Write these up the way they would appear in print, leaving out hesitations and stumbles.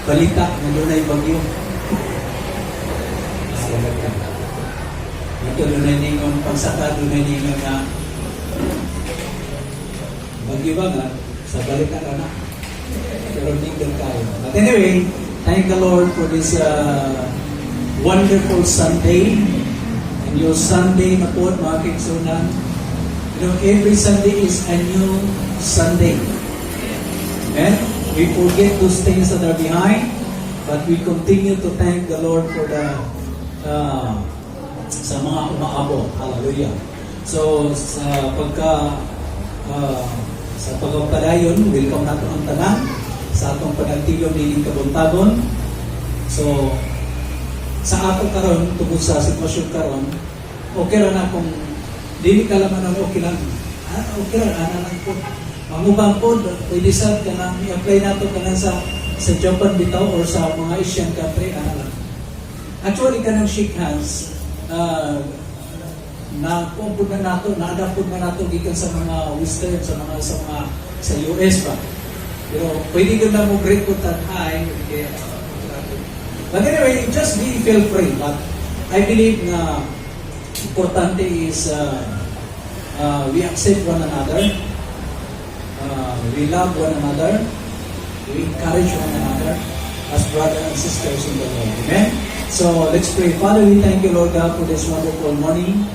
balita na doon ay bagyo. Ito doon ay ningon pagsaka, doon ay ningon na bagyo ba nga, sa balita ka na. Pero ningon tayo. But anyway, thank the Lord for this wonderful Sunday. And your Sunday na po, mga kiksunan. You know, every Sunday is a new Sunday. Amen? We forget those things that are behind, but we continue to thank the Lord for the sa mga umaabot. Hallelujah. So, sa pagpadayon, welcome nato ang tanan sa atong panagtilom nining kabuntagon. So, sa ato karon tungkol sa sitwasyon karon, okay ra na kung dili ka laman ang okay lang. Okay ra, ana lang po. Mangubang po, pwede sa kanang i-apply nato kanang sa Japan bitaw or sa mga Asian country, ana lang. Actually, kanang shake hands, na kumpod na nato, na-adapt na nato gikan sa mga Western, sa US pa. Pero pwede ko na mo great ko hi. But anyway, just feel free. But I believe na importante is we accept one another, we love one another, we encourage one another as brothers and sisters in the Lord. Amen? So let's pray. Father, we thank you, Lord God, for this wonderful morning.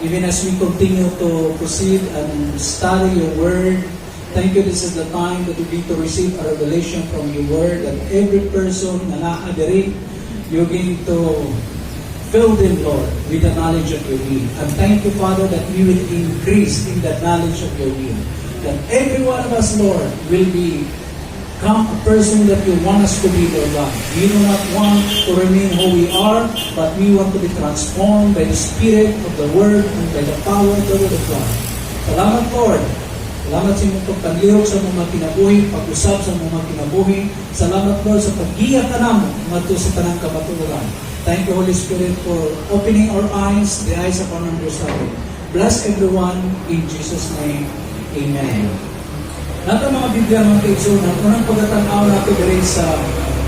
Even as we continue to proceed and study your word, thank you, this is the time that we need to receive a revelation from your word, that every person na nakadiri, you're going to fill them, Lord, with the knowledge of your will. And thank you, Father, that we will increase in the knowledge of your will. That every one of us, Lord, will become a person that you want us to be, Lord God. We do not want to remain who we are, but we want to be transformed by the Spirit of the Word and by the power of the Word of God. Salamat, Lord. Salamat sa imong pagpanlihok sa mga kinabuhi, pag-usap sa mga kinabuhi. Salamat, Lord, sa pag-iya ka namin mato sa tanang kabatulan. Thank you, Holy Spirit, for opening our eyes, the eyes of our understanding. Bless everyone in Jesus' name. Amen. Nato mga Biblia, mga kaigsunan, unang pagkatanaw natin diri sa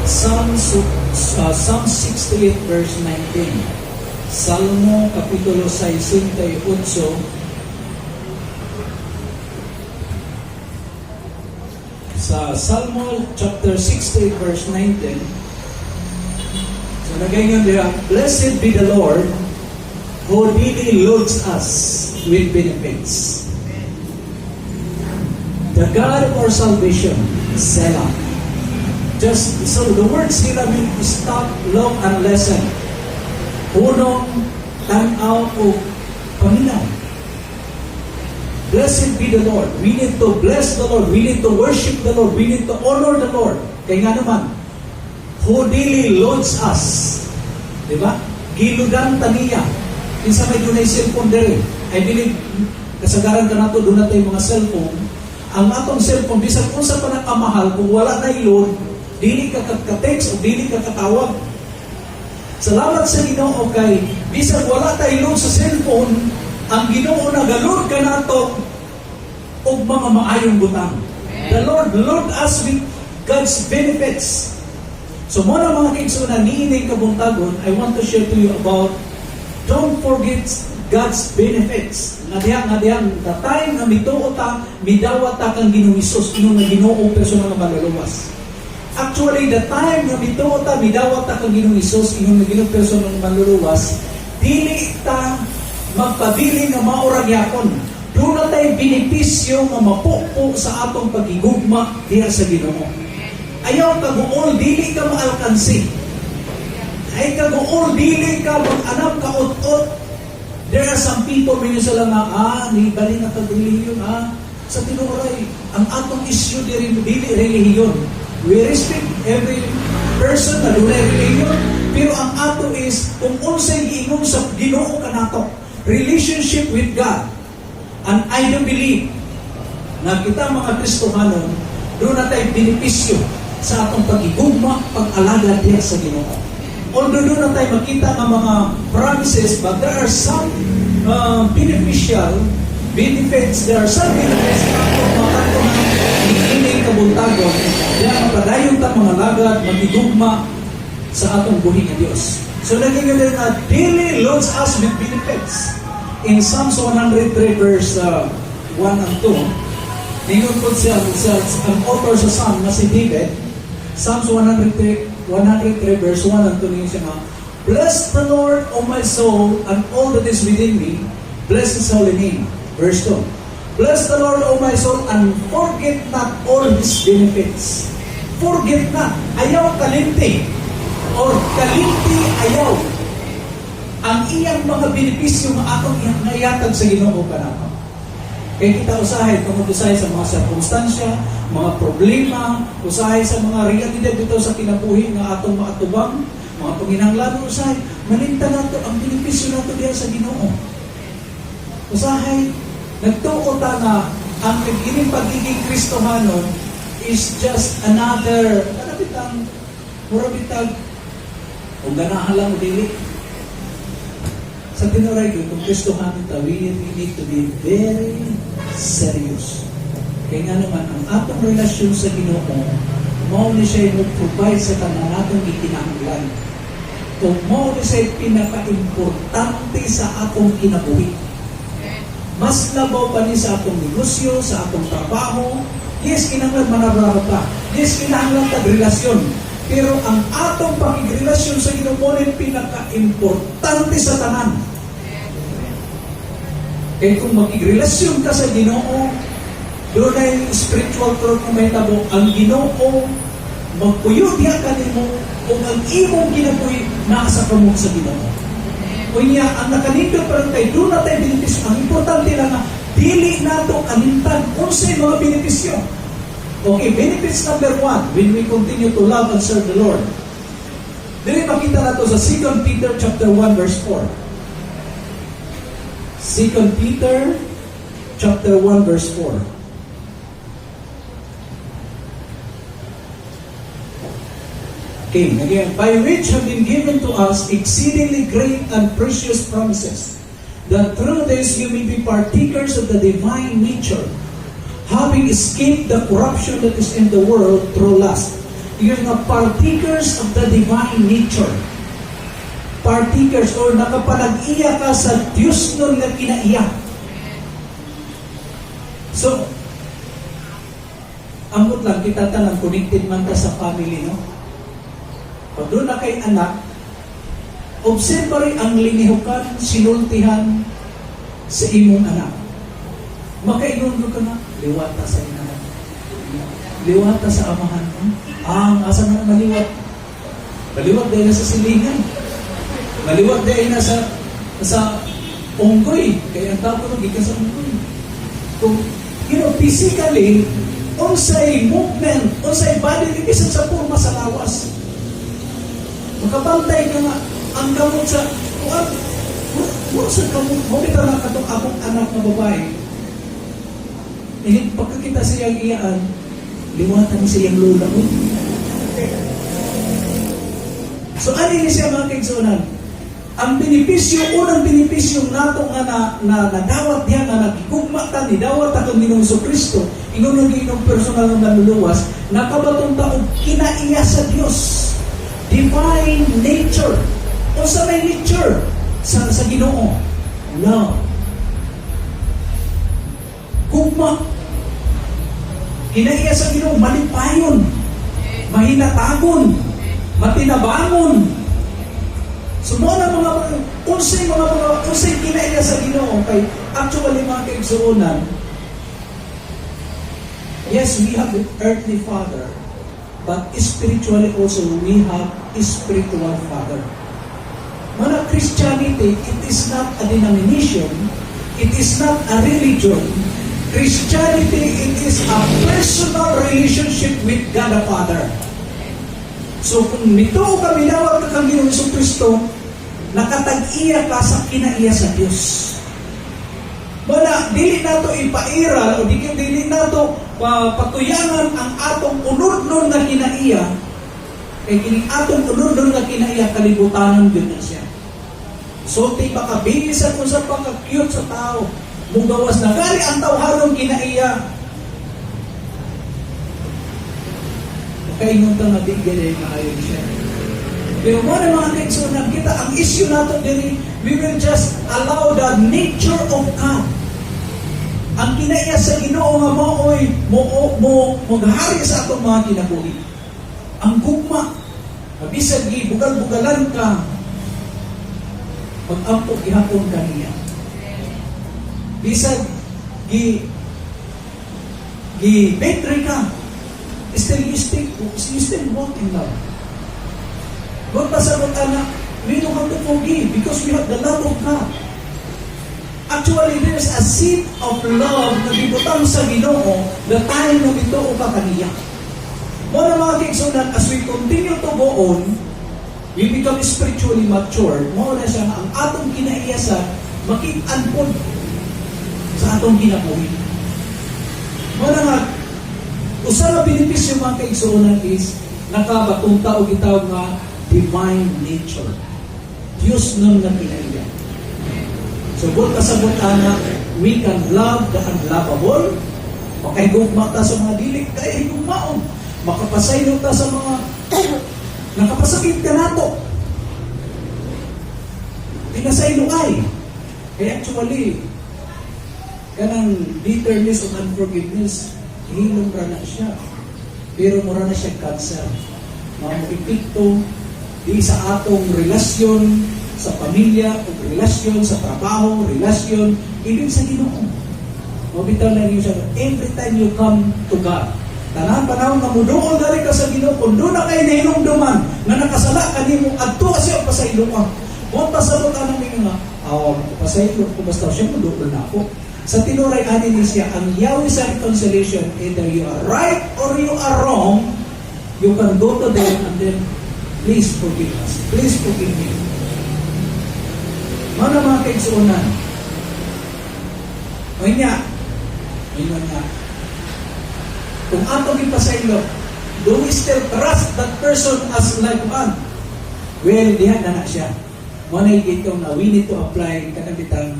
Psalm 68 verse 19. Salmo Kapitulo 68. Sa Salmo chapter 68 verse 19, so nagayon diya, blessed be the Lord who daily loads us with benefits. The God of our salvation, Selah. Just so the words nila mean stop, look, and listen. Unong tanaw o paminaw. Blessed be the Lord. We need to bless the Lord. We need to worship the Lord. We need to honor the Lord. Kaya nga naman, who daily loads us. Diba? Giludan taniya. Kinsa may dunay cellphone dere. I believe, kasagaran ka na to, doon na tayo mga cellphone. Ang atong cellphone, bisan kung sa panakamahal, kung wala na ilod, dili ka ka-text o dili ka katawag. Salamat sa Ginoo kay bisan wala ta ilod sa cellphone, ang Ginoo nagalod ka nato og mga maayong butang. The Lord load us with God's benefits. So mo na mga kaigsunan, niining kabuntagon, I want to share to you about don't forget God's benefits. Nga diyan, the time na mituo ta, midawat ta kang Ginoong Hesus, inong na Ginoo perso nga maluluwas. Actually, the time na mituo ta, midawat ta kang Ginoong Hesus, inong na Ginoo perso nga maluluwas, dili ta magpabili nga maurang yakon. Doon na tayo benepisyo nga mapupo sa atong pagigugma diya sa Ginoo. Ayaw kaguol, dili ka maalkansi. Ay kaguol, dili ka mag-anap ka ut-ut. There are some people, minyo sila nga, bali na kag-relihiyon, sa tinuray, ang atong issue dili relihiyon. We respect every person na doon ay relihiyon, pero ang ato is, kung unsay giingong sa Ginoo kanato, relationship with God. And I do believe na kita mga Kristohanon, doon na tayo benepisyo sa atong pagigugma, pag-alaga diya sa Ginoo. Although doon na tayo makita ng mga promises, but there are some beneficial benefits. There are some benefits na itong mga kabuntagon. Diyan ang padayon ta mga lagad, magigugma sa atong buhi nga Dios. So naging na daily loads us with benefits. In Psalms 103 verse 1 and 2, ningon po siya ang author sa Psalm na si David, Psalms 103 verse 1 and 2, ningon siya nga, "Bless the Lord, O my soul, and all that is within me. Bless His holy name." Verse 2. "Bless the Lord, O my soul, and forget not all His benefits." Forget not. Ayaw kalimti. Or kalimti ayaw. Ang iyang mga benepisyo nga atong nayatag sa Ginoo kanako. Kaya kita usahay, tungkol usahay sa mga sirkumstansya, mga problema, usahay sa mga realidad dito sa kinabuhi nga atong maatubang, mga panginahanglan usahay, malinta nato ang benepisyo nato diya sa Ginoo. Usahay, nagtuo ta na ang ining pagiging Kristohanon is just another, kanapitang, murabitag, kung ganahan lang o dili. Sa tinuray ko, kung Kristohanon ta, we need to be very serious. Kaya nga naman, ang atong relasyon sa Ginoo, mao ni siya yung provide sa tanan natong ikinahanglan. Kung mao ni siya pinaka-importante sa atong kinabuhi. Mas labaw pa ni sa atong negosyo, sa atong trabaho. Yes, kinahanglan manararo ka. Yes, kinahanglan tag-relasyon. Pero ang atong pakigrelasyon sa Ginoo mo rin pinaka-importante sa tanan. Kaya kung makigrelasyon ka sa Ginoo, doon ay spiritual truth na may tabo, ang Ginoo, magpuyo diya ka nimo, kung ang imong kinabuhi, nasa kamot sa Ginoo. Kunya, ang nakanindot pa rin tayo, doon na tayo benepisyo. Ang importante lang na, dili nato kalimtan kung sa mga benepisyo. Okay, benefits number 1, when we continue to love and serve the Lord. Dili makita nato sa 2 Peter chapter 1 verse 4. 2 Peter chapter 1 verse 4. Okay, again, by which have been given to us exceedingly great and precious promises, that through this you may be partakers of the divine nature, having escaped the corruption that is in the world through lust. You're not partakers of the divine nature. Partakers, or nakapanag-iya ka sa Diyos nun nga kinaiya. So, ambot lang, kita tanang connected man ta sa family, no? Pag doon na kay anak, observe rin ang linihukan, sinultihan sa imong anak. Makainundo ka na, liwata sa inanak. Liwata sa amahan mo. Ang asa na maliwat. Maliwat dahil na sa silingan. Maliwat dahil na sa unggoy. Kaya ang tao ko gikan sa unggoy. Kung, physically, unsay movement, unsay body, ibisan sa forma sa lawas. Makabantay ka nga ang gamot sa mula sa gamot mo kita na katong akong anak na babae. Pagkakita siyang iyaan, liwatan siyang lula mo. So ano ni siya mga kaigsunan? Ang benepisyo, unang benepisyo nato nga na nadawat diyan, na nagigugma ta, nidawat ta kang Ginoong Kristo, ingon ng personal na manluluwas, nakabatong taong kinaiya sa Diyos. Divine nature. O sa may nature sa Ginoo. Love. Gugma. Kinaiya sa Ginoo, malipayon, mahinatagon, matinabangon. Sumuna unsay kinaiya sa Ginoo kay actually mga kaigsuonan. Yes, we have an earthly father, but spiritually also we have a spiritual father. Mana Christianity, it is not a denomination, it is not a religion. Christianity, it is a personal relationship with God the Father. So kung nito ka minawag ka kang Ginoong Kristo, nakatag-iya ka sa kinaiya sa Diyos. Mana, dili nato ipairal o dili nato patuyangan ang atong unod-nun na kinaiya. Kaya kining atong unod-nun na kinaiya, kalibutanan yun na siya. So, di makabigisan kung sa pagka-cute sa tao. Mugawas na gali ang tawharong kinaiya. makaingon ta nga di gani maayo siya. Pero mo na mga kaigsunan kita, ang issue nato diri, we will just allow the nature of God. Ang kinaiya sa Ginoo nga maoy mo maghari sa atong mga kinabuhi. Ang gugma, bisag bugal-bugalan ka, pag-ampok gihapon kaniya. Bisag betray ka, you still walk in love. God pasabot anak, we know how to forgive because we have the love of God. Actually, there's a seed of love na bibutang sa Ginoo na tayo na bituo ka kaniya. Mga mga kaigsunan, as we continue to go on, we become spiritually mature. Mga na siya ang atong kinaiyasan, makitaan po sa atong kinabuhi. Mga nga, usa na benepisyo mga kaigsunan is, nakabatong tao gitawag nga divine nature. Diyos nang na kinaiya. So, kung kasabot anak, we can love the unlovable. Makaigugma ta sa mga dilik, kaya higugmaon. Makapasaylo ta sa mga nakapasakit ka nato. Pinasaylo ay. Kaya actually, kanang bitterness o unforgiveness, hilong ra na siya. Pero mura na siya cancer. Mga epekto, di sa atong relasyon, sa pamilya, o relasyon, sa trabaho, relasyon, even sa Ginoo. Mabitaw na rin siya, every time you come to God, tanang panahon na mudoon na rin ka sa Ginoo, kung doon na kayo nahinumduman, na nakasala ka niyo, adto kasi ang pasaylo ka. Kung pasabot ka namin nga, pasaylo, kung basta siya, mudoon na ako. Sa tinuray ani ni siya, ang yawi sa reconciliation, either you are right or you are wrong, you can go to them and then, please forgive us. Please forgive me. Mga kaigsuunan. O niya, kung atong ipasaylo, do we still trust that person as like man? Well, diyan na siya. Muna itong na we need to apply kanabitang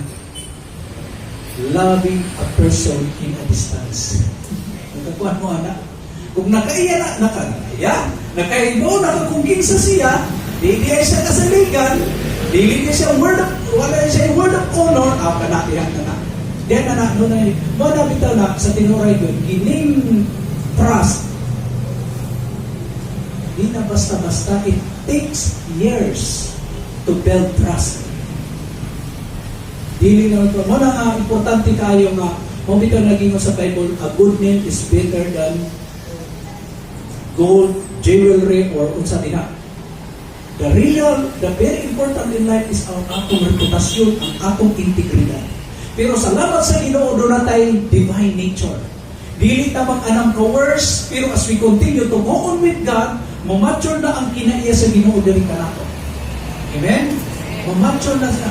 loving a person in a distance. Nagkakuhan mo, anak. Kung nakaiya na, nakaibo, nakakungking sa siya, di ay siya kasaligan, dili siya wala siya word of honor, kanatihan na. Diyan na mga bitaw na sa tinuray doon, gining trust. Di na basta-basta, it takes years to build trust. Dili na ito. Mga nga, importante kayo nga, mga bitaw naging sa Bible, a good name is better than gold, jewelry, or unsa din na. The very important in life is ang atong reputasyon, ang atong integridad. Pero salamat sa Ginoo, doon na tayo divine nature. Dili tamang anang coerce, pero as we continue to go on with God, mamature na ang kinaiya sa Ginoo diri kanato. Amen? Mamature na siya.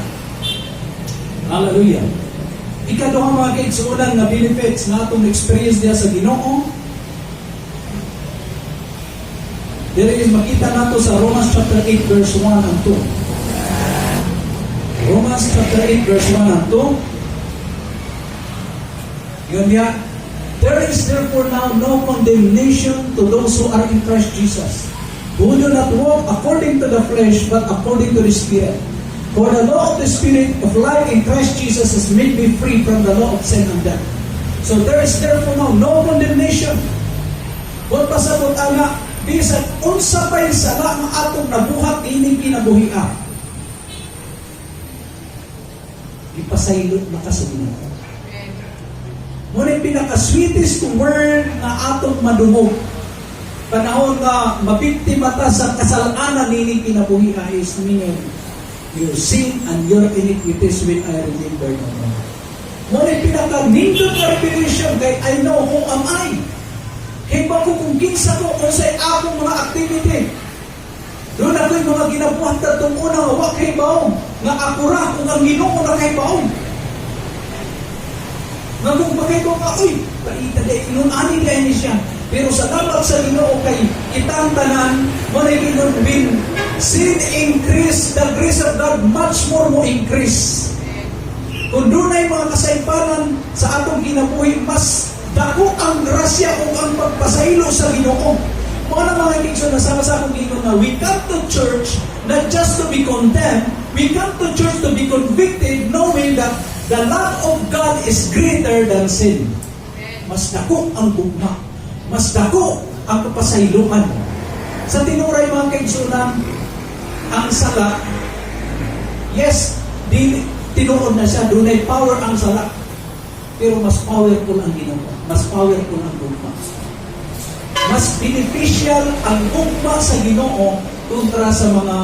Hallelujah. Ikaduha mga kaigsuunan na benefits na atong experience niya sa Ginoo. Dili makita nato sa Romans chapter 8 verse 1 and 2. Romans chapter 8 verse 1 and 2. Yun niya. There is therefore now no condemnation to those who are in Christ Jesus, who do not walk according to the flesh, but according to the Spirit. For the law of the Spirit of life in Christ Jesus has made me free from the law of sin and death. So there is therefore now no condemnation. Kung pasabot anak, bisag unsa pay sala nga atong nabuhat ining kinabuhian. Ipasaylot na kasabot. Ngunit pinaka-sweetest word na atong madungog. Panahon na mabiktima ta sa kasalanan ining kinabuhian is meaning your sin and your iniquities when I remember no more. Ngunit pinaka-nindot na revelation kay I know who am I. Himba ko kung kinsa ko kung sa akong mga activity. Doon ako'y mga ginabuhat na itong unang wak kay baong. Nga akura kung ang Ginoo na kay baong. Nga kung bagay ko ka, uy, paita day, inunani day ni siya. Pero sa dapat sa Ginoo kay kitang tanan, manay bin sin increase, the grace of God much more mo increase. Kung doon ay mga kasaypanan sa atong kinabuhi, mas dako ang grasya o ang pagpasaylo sa Ginoo. Mga nasama sa akong ginoo nga, we come to church not just to be condemned, we come to church to be convicted, knowing that the love of God is greater than sin. Mas dako ang gugma. Mas dako ang kapasayloan. Sa tinuray mga kaigsunan, ang sala, yes, tinuod na siya, doon ay power ang sala. Pero mas powerful ang Ginoo. Mas powerful ang gugma. Mas beneficial ang gugma sa Ginoo kontra sa mga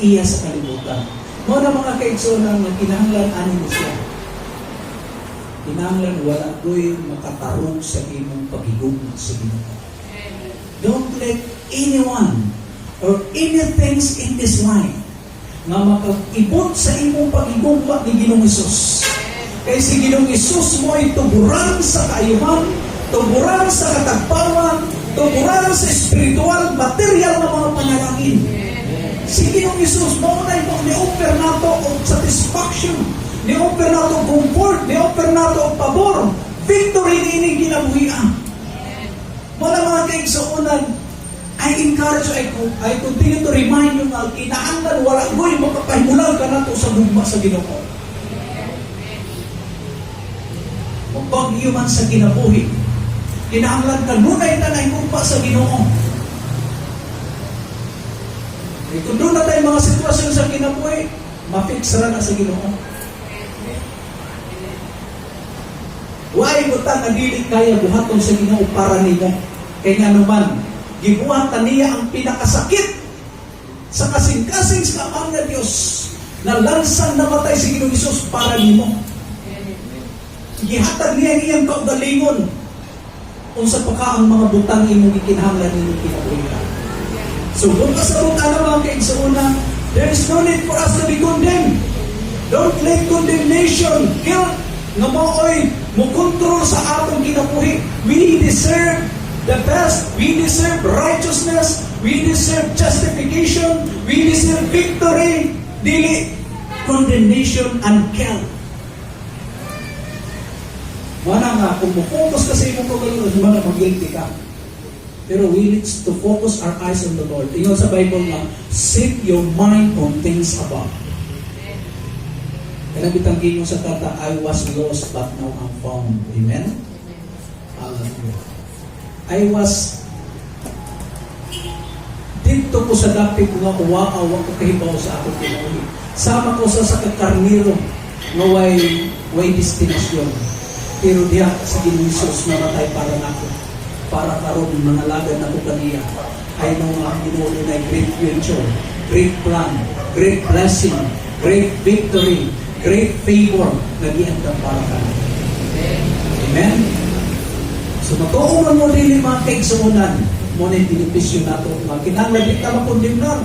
iya sa kalibutan. Mga mga kaigsunan na kinahanglan ani siya. Kinahanglan wala ko'y makatarong sa imong pagigugma sa Ginoo. Don't let anyone or anything in this life nga makag-ibot sa imong pagigugma ni Ginoong Hesus. Kaya si Ginoong Hesus mo ay tuburan sa kaayuhan, tuburan sa katagpawan, tuburan sa spiritual, material na mga panalangin. Si Ginoong Hesus mo na ni-offer nato og satisfaction, ni-offer nato og comfort, ni-offer nato og pabor, victory ni ining kinabuhian. Mga mga kaigsuunan, I encourage you, I continue to remind you na kinahanglan wala goy makapahimulang ka nato sa gugma sa Ginoo. Magpag-iyo man sa kinabuhi, kinahanglan ka nunay tanay gugma sa Ginoo. Kung doon na tayo mga sitwasyon sa kinabuhi, ma-fix na sa Ginoo. Huwag butang na dili kaya buhaton sa Ginoo para nimo. Kaya nga naman, gibuhatan niya ang pinakasakit sa kasing-kasing sa amang na Diyos na lansang namatay si Ginoong Hesus para nimo. Gihatag niya iyang kaugalingon kung sa pagka ang mga butang imong gikinahanglan ninyo kinabuhi. So, kung kasabot na mga kaigsuuna, there is no need for us to be condemned. Don't let condemnation, guilt, nga maoy, mo control sa atong kinabuhi. We deserve the best. We deserve righteousness. We deserve justification. We deserve victory. Dili condemnation and guilt. Wala nga, kung focus kasi mo pagkalunan, mga mag-guilty ka. Pero we need to focus our eyes on the Lord. Tingnan sa Bible nga, set your mind on things above. Kaya bitangkin mo sa kata, I was lost but now I'm found. Amen? Hallelujah. I was dito ko sa dapit ko nga uwaawa ko kahibaw sa akong kinabuhi. Sama ko sa kakarniro nga way destinasyon. Pero diya si Ginoong Hesus namatay para nako. Para karon manalagan nako kaniya. I know nga ang Ginoo na great future, great plan, great blessing, great victory, great favor na giandam para kanila. Amen? So matuungan mo din mga kaigsuunan mo na yung benepisyo nato. Kinahanglan di ka makondemnar.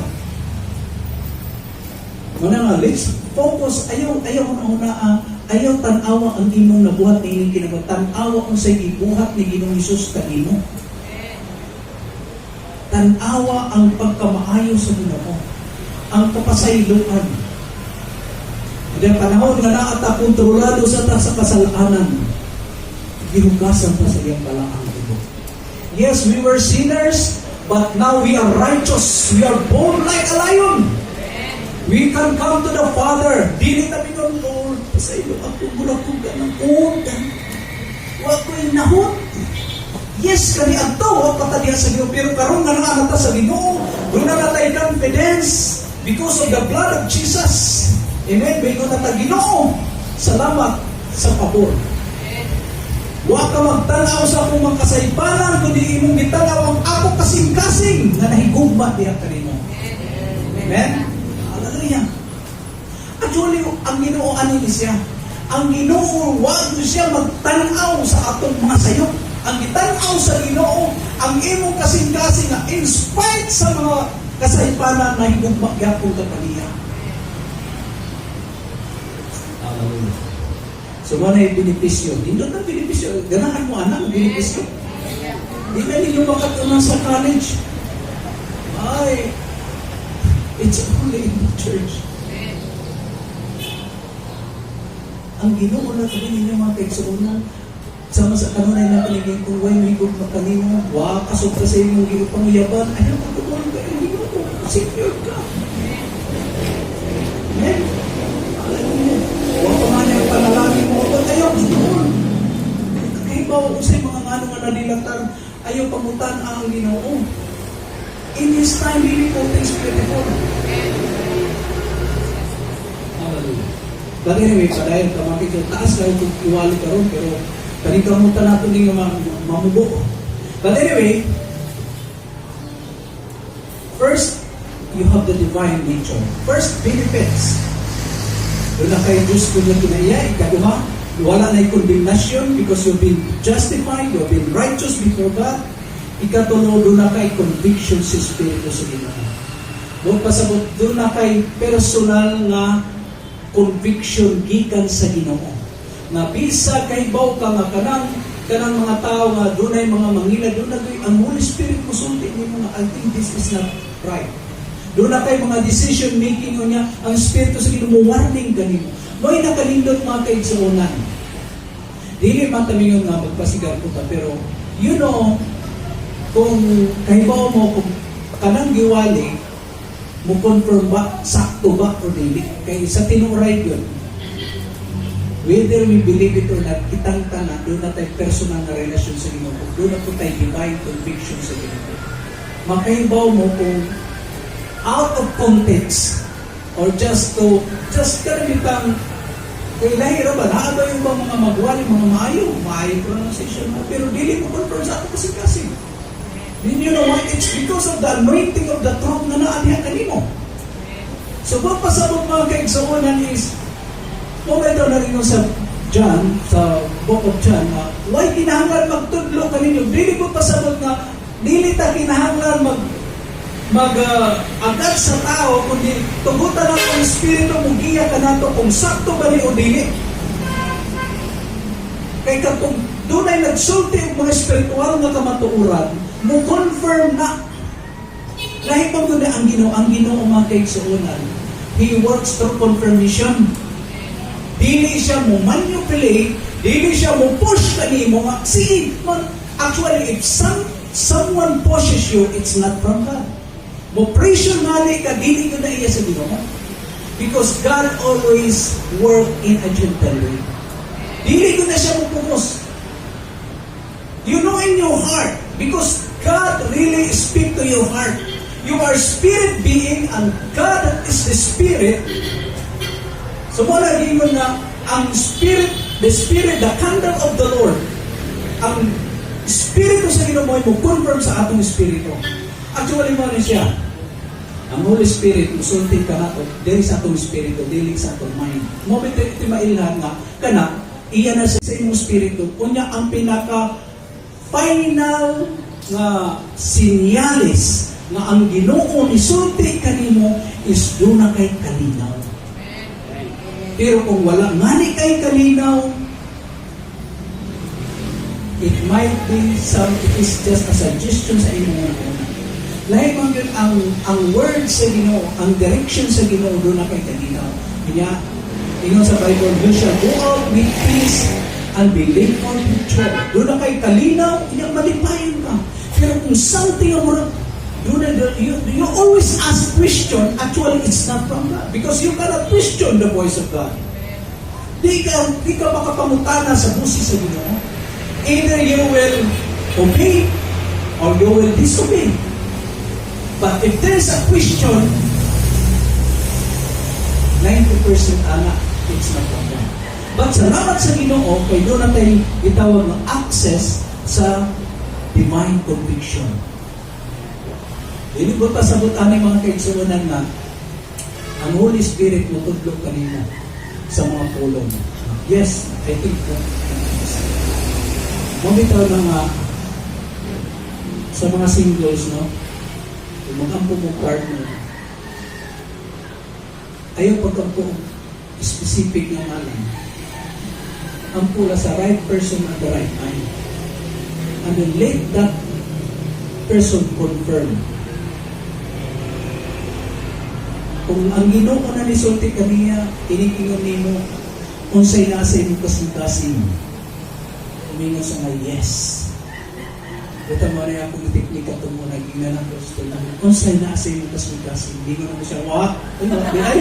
Muna nga, let's focus. Ayaw tanawa ang imong nabuhat ni ining kinabuhi. Tanawa ang sa ibuhat ni Ginoong Hesus kanimo. Tanawa ang pagkamaayo sa Ginoo. Ang kapasayloan. Ang panahon nga naata kontrolado sa kasalanan. Gihugasan pa sa iyang balaang ibo. Yes, we were sinners, but now we are righteous. We are born like a lion. We can come to the Father. Dili na mingon, Lord, pasaylo ako, gulakuga ng utan. Huwag ko'y nahon. Yes, kani ato, huwag patadihan sa Ginoo. Pero karon nga nakakata sa Ginoo, doon na natay confidence because of the blood of Jesus. Amen. Bago na tayo Ginoo. Salamat sa pabor. Huwag ka magtanaw sa akong mga kasaypanan, kundi imong gitanaw ang ako kasing-kasing na nahigugma diyan kanino. Amen. Hallelujah. Actually, ang Ginoo ano ni siya? Ang Ginoo, huwag siya magtanaw sa atong mga sayo. Ang gitanaw sa Ginoo, ang imong kasing-kasing na in spite sa mga kasaypanan na higugma gyapon ka kaniya. Hallelujah. So, ano yung benepisyo? Hindi na benepisyo. Ganahan mo, anak, benepisyo. Hindi na ninyo makatunan sa college. Ay, it's only in the church. Ang Ginoo na sabihin ninyo mga kaigsuunan, Sama sa kanunay na paligid kung way may good na kanino, kasog ka sa imong gipanguyaban, ayaw pagkukulang ka yung ginuto. Secure ka. Amen? Alam mo, huwag pa man yung panalangin mo, huwag ayaw, doon. Kahit ba kung sa mga nga nadilatar, ayaw pamutan ang Ginoo. In His time, really po, things beautiful. Hallelujah. But anyway, padayon, kamakit yung taas kayo kung iwali ka ron, pero kanikamutan natin yung mamubo. But anyway, first, you have the divine nature. First, benefits. Doon na kayo Diyos kung yung kinaya, ikaduha, wala na yung condemnation because you've been justified, you've been righteous before God. Ikatulo, doon na kayo conviction sa Espiritu sa Ginoo. Doon pasabot, doon na kayo personal na conviction gikan sa Ginoo. Na bisa kay baw ka nga kanang mga tao nga doon ay mga mangila, doon na ang Holy Spirit musulti ni mga, I think this is not right. Doon na kay mga decision making o niya, ang Espiritu sa Ginoo warning kanimo. Mo'y nakalindot mga kaigsuunan. Dili man tamingon nga magpasigar ko ta, pero you know, kung kahibaw mo, kung kanang giwali, mo confirm ba, sakto ba o dili. Kaya sa tinuray yun, whether we believe it or not, kitang tanan, doon na tayo personal na relasyon sa Ginoo. Doon na po tayo divine conviction sa Ginoo. Makahibaw mo kung out of context or just karamitan kay lahira ba, naaba yung mga magwali, mga maayo pronunciation mo, pero dili mo confirm sa ato kasi. Then you know what? It's because of the anointing of the truth na naanihan kanimo. So, kung pasabot mga kaigsuunan is, momento na rin sa John, sa Book of John, why kinahanglan magtudlo kaninyo? Dili ko pasabot nga, dili ta kinahanglan agad sa tao, kundi tugutan ang Espiritu mong giya ka nato kung sakto ba ni o dili. Kaya katong doon ay nagsulti ang mga espiritual na kamatuuran, mo confirm na lahipang doon ang Ginoo mga kaigsuunan. He works through confirmation. Dili siya mo manipulate, dili siya mo push kanimo nga. See, actually, if someone pushes you, it's not from God. Mo pressure mali ka, dili ko na iya sa Ginoo. Because God always work in a gentle way. Dili ko na siya mo focus. You know in your heart, because God really speak to your heart. You are spirit being and God is the spirit. So mula gingon na ang spirit, the spirit, the candle of the Lord, ang spirito sa Ginoo mo confirm sa atong spirito. Actually mo na siya. Ang Holy Spirit, musulti ka na to, dili sa atong spirito, dili sa atong mind. Mo ito mailhan nga, kana, iya na sa imong spirito. Kunya ang pinaka final nga sinyalis nga ang Ginoo isulti kanimo is doon na kay kalinaw. Pero kung wala ngani kay kalinaw, it might be it is just a suggestion sa imong mga. Lahi man yun ang word sa Ginoo, ang direction sa Ginoo doon na kay kalinaw. Kaya ingon sa Bible, you shall go out with peace and be led on with joy. Doon na kay kalinaw, inyang malipayan ka. Pero kung something ang murag, you always ask question, actually it's not from God. Because you cannot question the voice of God. Di ka makapamutana sa busi sa Ginoo. Either you will obey or you will disobey. But if there is a question, 90% anak, it's not from God. But salamat sa Ginoo, kay doon na tayo itawag ng access sa divine conviction. Hindi ba pasabot ang mga kaigsuunan na ang Holy Spirit matudlog kanina sa mga pulong? Yes, I think that. Mabitaw na nga sa mga singles, no? Kung mag-ampo mo partner, ayaw pag-ampo specific na ngalan. Ampula sa right person at the right time. And then let that person confirm. Kung ang Ginoo na nisulti kaniya, inikingon nimo unsay nasa imong kasing-kasing. Umingon sa nga, yes. Ito mo na akong teknika ito mo, naging na ng gusto na. Kung sa'yo na sa iyo kasi, hindi ko na siya, wak! Ano, ay!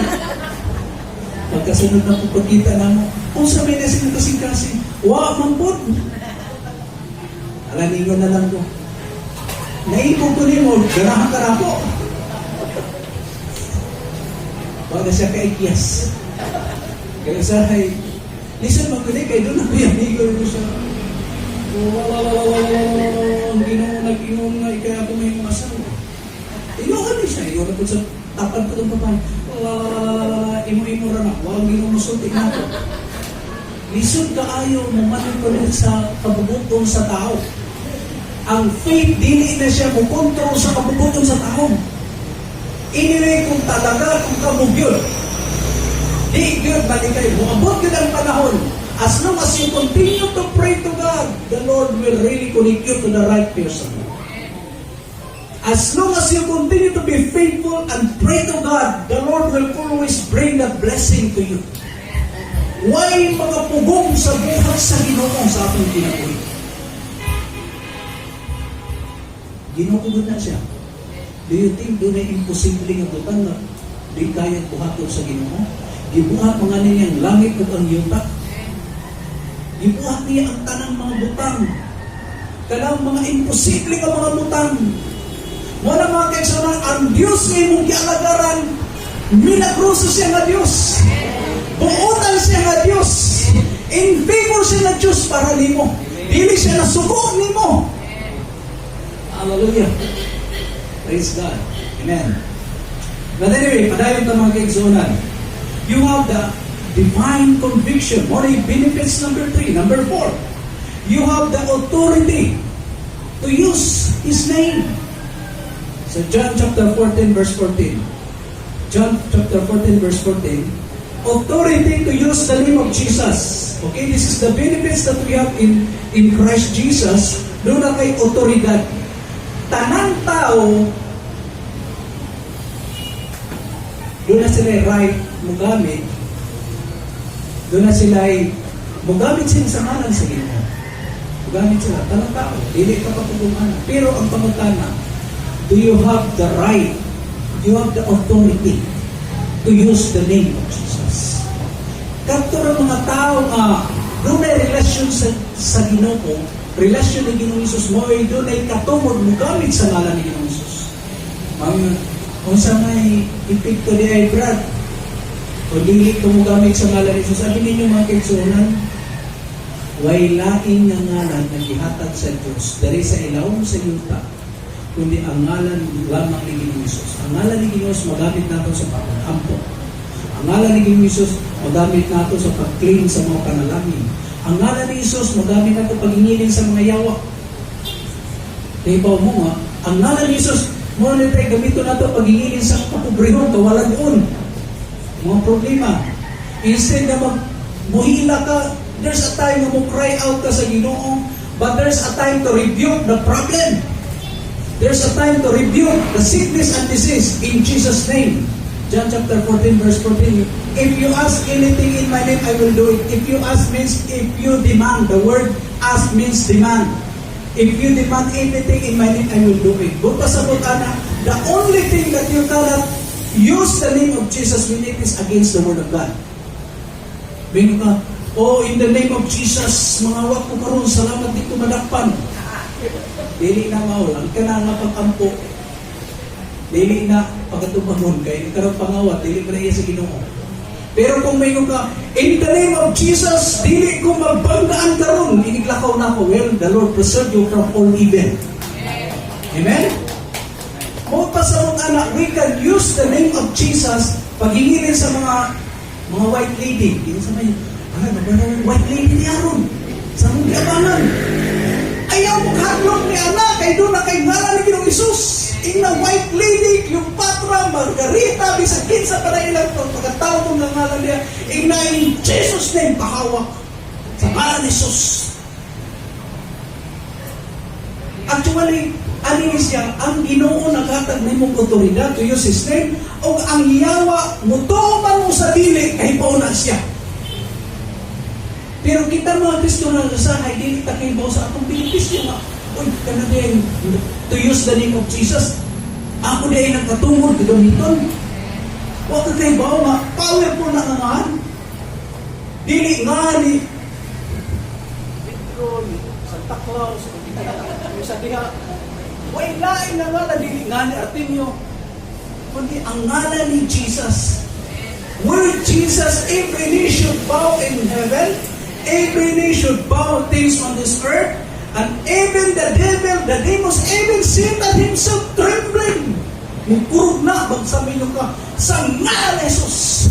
Pagkasunod na po pagkita na mo, kung sa'yo na sa iyo kasi, wak! Mampot! Alaningon na lang ko. Naipog ko niyo mo, ganahan ka na po. Baga siya kay yes. Kaya sa ay, listen mo ko kay doon ako yan, higol ko siya. Ang Ginoo nag-ingon nga, kaya ako may mga asawa. Inuhan niya siya, inuhan ko sa tapad ko itong babae. Imo-imo na, walang Ginoo masulti na ako. Lisod ka ayaw, manipulit sa kabubutong sa tao. Ang faith, dili na siya mukontrol sa kabubutong sa tao. Anyway, kung talaga, kung kamugyod, di yun, balik kayo, muabot yun ang panahon. As long as you continue to pray to God, the Lord will really connect you to the right person. As long as you continue to be faithful and pray to God, the Lord will always bring that blessing to you. Why mga pugong sa buhat sa Ginoo sa atong kinabuhi? Ginoo na siya. Do you think doon ay imposible nga butang na di kaya buhaton sa Ginoo? Gibuhat mga niyang langit ug ang yuta. Gibuhat niya ang tanang mga butang. Kanang mga imposible nga mga butang. Wala mga kaigsunan, ang Diyos nga imong gialagaran, milagroso siya nga Diyos. Buotan siya nga Diyos. In favor siya nga Diyos para nimo. Dili siya nasugo nimo. Hallelujah. Praise God. Amen. But anyway, padayon ito mga kaigsunan. You have the divine conviction. What are benefits number 3? Number 4. You have the authority to use His name. So John chapter 14 verse 14. John chapter 14 verse 14. Authority to use the name of Jesus. Okay, this is the benefits that we have in Christ Jesus. Doon na kay otoridad. Tanang tao, doon na sila right mugamit, doon na sila mugamit sila sa ngalan sa Ginoo. Mugamit sila, tanang tao, dili ka papuguman. Pero ang pangutana, do you have the right, you have the authority to use the name of Jesus? Kadto ra mga tao nga doon na relasyon sa Ginoo, relasyon ni Ginoong Hesus mo ay doon ay katumod mo gamit sa ngalan ni Ginoong Hesus. Kung sa may epekto di ay Brad, o dili ko mo gamit sa ngalan ni Hesus, sabi ninyo mga kaigsunan, way laing nga ngalan na gihatag sa Diyos dari sa ilawom sa yuta, kundi ang ngalan lamang ni Ginoong Hesus. Ang ngalan ni Ginoong Hesus magamit nato sa pag-ampo. Ang ngalan ni Ginoong Hesus magamit nato sa pag-clean sa mga panalangin. Ang ngalan ni Jesus, magamit nato pag-ingiling sa mga yawa. Kaya ba mo nga, ang ngalan ni Jesus, mo na tayo gamito nato pag-ingiling sa kapobrehon, kawalan doon. Mga problema. Instead na muhila ka, there's a time na mo cry out ka sa Ginoo, but there's a time to rebuke the problem. There's a time to rebuke the sickness and disease in Jesus' name. John chapter 14 verse 14. If you ask anything in my name, I will do it. If you ask means if you demand. The word ask means demand. If you demand anything in my name, I will do it. Buta sa butana, the only thing that you cannot use the name of Jesus when it is against the word of God. Bingo ka, oh, in the name of Jesus, mga wak ko karon, salamat di ko madakpan. Dili na maulang, ka na nga pag-ampo. Dili na pagkatubahon kay karong pangawat, dili pa na iya sa Ginoo. Pero kung may ka, in the name of Jesus, dili ko magbanggaan karon, iniglakaw na ako. Well, the Lord preserve you from all evil. Amen? Mo pa sa mga anak, we can use the name of Jesus pag-ingilin sa mga white lady. Hindi sa may, nagbalang white lady ni Aaron. Sa mga abangan. Ayaw mo kahaglong ni anak, kay doon na kay ngalan ni Ginoong Hesus. Ina white lady, Cleopatra, Margarita, bisagin sa panailang pagkatao mong nangalan niya, ina in Jesus' name, pahawak sa ngalan ni Hesus. Actually, ano siya, ang Ginoo naghatag na mong otoridad to use His name, o ang yawa, mutuman mo sa dili, kay pauna siya. Pero kita mga Kristo na nasahay, dili ta kay bawo sa atong benepisyo nga. Uy, kana din to use the name of Jesus. Ako di ay nagkatungod gamiton. Wa ka kay bawo nga powerful na nga. Dili nga ni Petron, Santa Claus, sa diha. Way lain na nga dili nga ni Artemio. Kundi ang ngalan ni Jesus. Where Jesus, every knee should bow in heaven, every knee should bow things on this earth, and even the devil, the demons, even Satan himself trembling. Mukurog na, magsabi nyo ka, sa ngalan ni Jesus.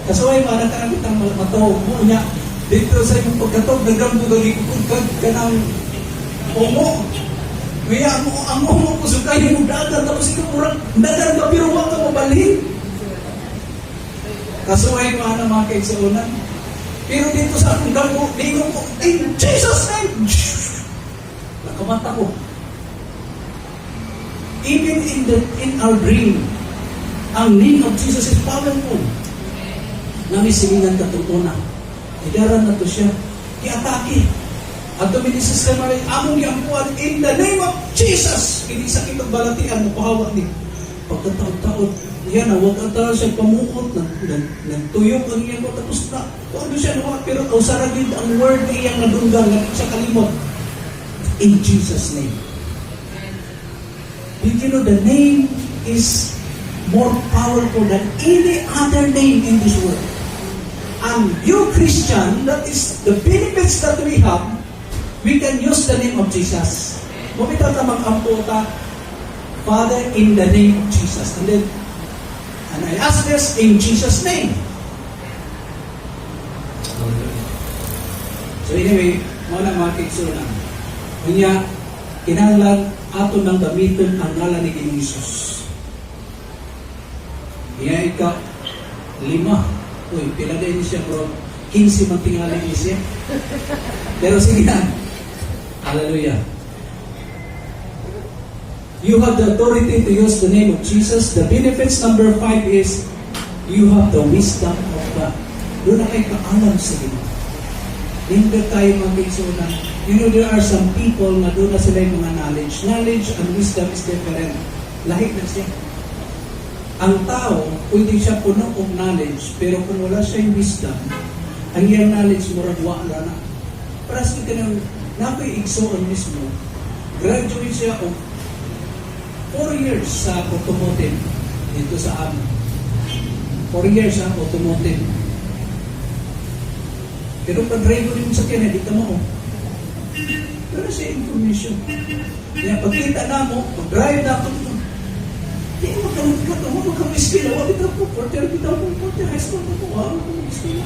Kasuway, manakakit ang matawag mo niya, dito sa iyong pagkatog, nagrambugang ikukod ka, ganang omo. Kaya ang omo ko sukay mo dagan, tapos ikaw murang dagan ka, pero huwag ka mabalhin. Kasuway, mga kaigsuunan. Pero dito sa akong gago, lingon ko, in Jesus' name! Nakamata ko. Even in our dream, ang name of Jesus is powerful. Namisilingan katutunan. Hidaran na to siya. Iatake. At tuminisas ka maray, among iampuan in the name of Jesus. Hindi sakit ang balatian mo, pahawak ni. Pagkataon-taon, yan na, huwag ang tao siya pamukot, nagtuyok ang iyang ko, tapos na, kung ano siya naman, pero ausaragid ang word na iyang nadunggang, sa kalimot. In Jesus' name. Did you know the name is more powerful than any other name in this world? And you Christian, that is the benefits that we have, we can use the name of Jesus. Mumita ka mag-ampo ka, Father, in the name of Jesus. And I ask this in Jesus' name. So anyway, muna mga kiksunan. Kanya, kinahanglan ato nang gamitin ang ngalan ni Ginoong Hesus. Kaya ikaw, 5. Uy, pilagay niya siya bro. 15 man tingalan niya siya. Pero sige na. Hallelujah. You have the authority to use the name of Jesus. The benefits number 5 is you have the wisdom of God. Doon na kayo kaalam sa Ginoo. Hindi tayo mag-isunan. You know, there are some people na doon na sila yung mga knowledge. Knowledge and wisdom is different. Lahit na siya. Ang tao, pwede siya puno ng knowledge, pero kung wala siya yung wisdom, ang iyang knowledge mo wala na. Para sa kanang nakoy-igsoon mismo, graduate siya of 4 years sa automotive dito sa amin. 4 years sa automotive. Pero pag-drive rin sa kanya, di ka mo. Pero siya information. Kaya pagkita na mo, pag-drive na ako, di mo magkamiskila. Wala kita po, quarter, high school po, wala magkamiskila.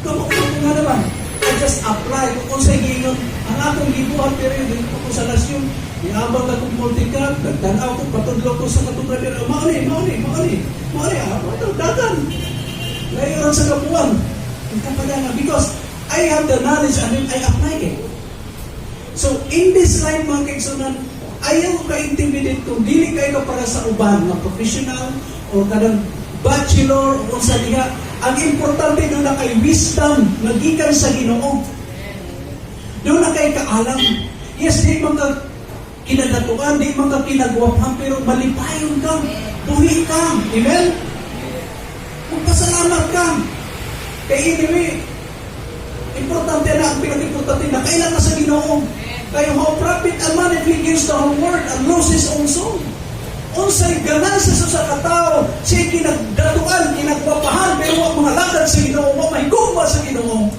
Kamu nga naman, I just apply. Kung sa inyo, ang akong gibuhat, pero yung ko sa lasyon, iabang na kong multicab, nagtanaw ko, patudlo ko sa katubra, pero mauni, dagan. Ngayon sa kapuan, because I have the knowledge and then I apply it. So, in this life, mga kaigsunan, ayaw ka-intimidate kung dili kayo para sa uban, mga professional, o kadang bachelor, o sa diha. Ang importante doon na kay wisdom, nagikan sa Ginoo. Doon na kay kaalam. Yes, di man ka kinadatuan, di man ka kinagwapan, pero malipayon ka, buhi ka. Amen? Magpasalamat ka. Kaya anyway, importante na ang pinag-importante na kailangan sa Ginoo. Kaya how profit a man if he gives the whole world and loses his own soul? Unsay ganasa sa katao, siya kinagdatuan, kinagwapahan, pero ang mga lakad sa Ginoo, may gumba sa Ginoo.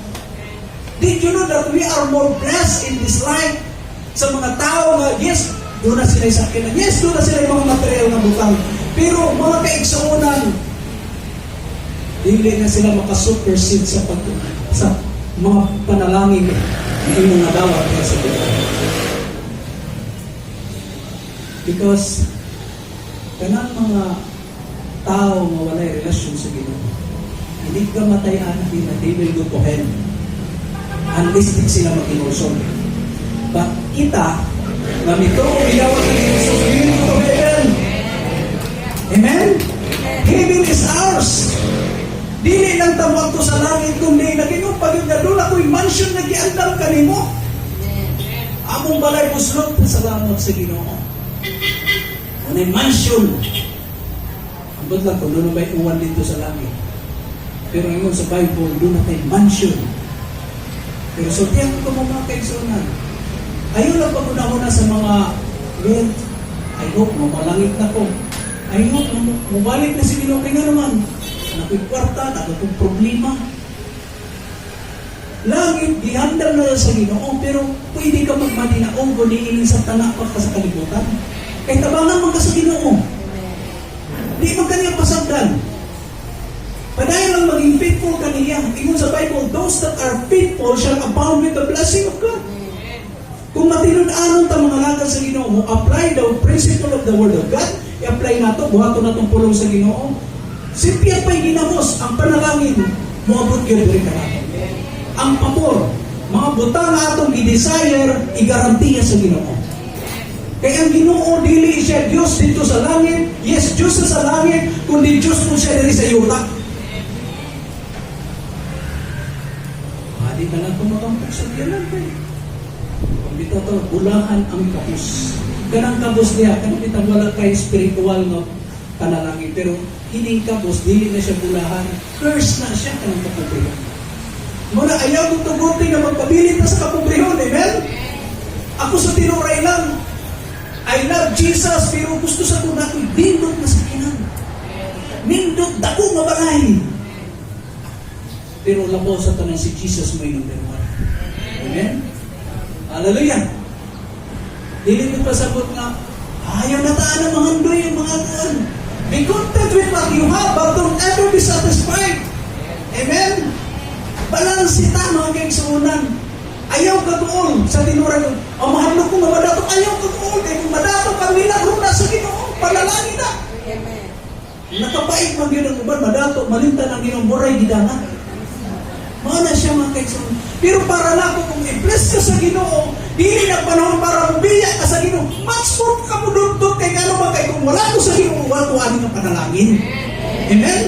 Did you know that we are more blessed in this life sa mga tao na, yes, doon na sila sa akin, yes, doon na sila yung mga material na butang, pero mga kaigsuunan, hindi na sila makasupersede sa mga panalangin na yung mga dawat na sa Ginoo. Because kanang mga tao nga walay relasyon sa Ginoo, hindi ka matayan na they will go to hell unless di sila mag-inulson. But kita, gamito o ilawag ng Jesus, we will go to heaven. Amen? Heaven is ours. Dili lang tawag to sa langit kundi naginoo pag yung nadula ko'y mansion na giandam kanimo. Among balay buslot, salamat sa Ginoo. Anay mansion. Ambot lang kung doon may uwan dito sa langit. Pero ngayon sa Bible, doon na tayo mansion. Pero so, tiyan ko mga kaigsunan. Ayaw lang pag-una sa mga Lord, I hope mamalangit na ko. I hope mabalik na si Ginoo. Kaya nga naman, nako'y kwarta, nako'y problema. Langit, gihandal na sa Ginoo, pero pwede ka magmadinaong kung diinin sa tanak pa sa kalibutan. Kaya tabangan mo ka sa Ginoo. Di mo kanyang pasagdan. Padayon lang maging faithful kaniya. Ingon sa Bible, those that are faithful shall abound with the blessing of God. Kung matinud-anon ta mga lagan sa Ginoo mo, apply the principle of the Word of God, i-apply nato, buhato na itong pulong sa Ginoo. Simpiyan pa'y ginamos, ang panalangin, muabot yun rin ka natin. Ang pabor, mga butang na atong i-desire, i-garantiya sa Ginoo. Kaya ang Ginoo, dili siya Diyos dito sa langit. Yes, Diyos sa langit, kundi Diyos po siya diri sa yuta. Di ka lang kumakampag sa diyalan kayo. Kung dito ito, bulahan ang kapus. Ganang kapus niya, kanang bitang wala kayo spiritual no, panalangin. Pero hining kapus, dili na siya bulahan. Curse na siya kanang kapubrihan. Muna ayaw kong tugutin na magpabilit na sa kapubrihon. Amen? Ako sa tinuray lang, I love Jesus, pero gusto sa kong ako'y nindot na sakinan. Nindot, dako mabalay. Pero labaw sa tanan si Jesus may number 1. Amen? Hallelujah! Dili mo pasabot nga, ayaw na taan ang mga handoy yung mga tuan. Be content with what you have, but don't ever be satisfied. Amen? Balansita mga kaigsuunan. Ayaw ka tuol sa tinuran. O mahalok kong madato, ayaw ka tuol. Kaya kung madato ka, milagro na sa Ginoo. Palalangin na. Amen. Nakapait man yun ang uban, madato, malintan ang Ginoo, buray gidangan. Mga na siya mga kaigsuunan. Pero para na ako, kung i-bless ka sa Ginoo, dili na panahon para mabiyak ka sa Ginoo. Much more ka mo dudot kay gano'n ba kay kung wala ko sa Ginoo, wala ko aning ang panalangin. Amen?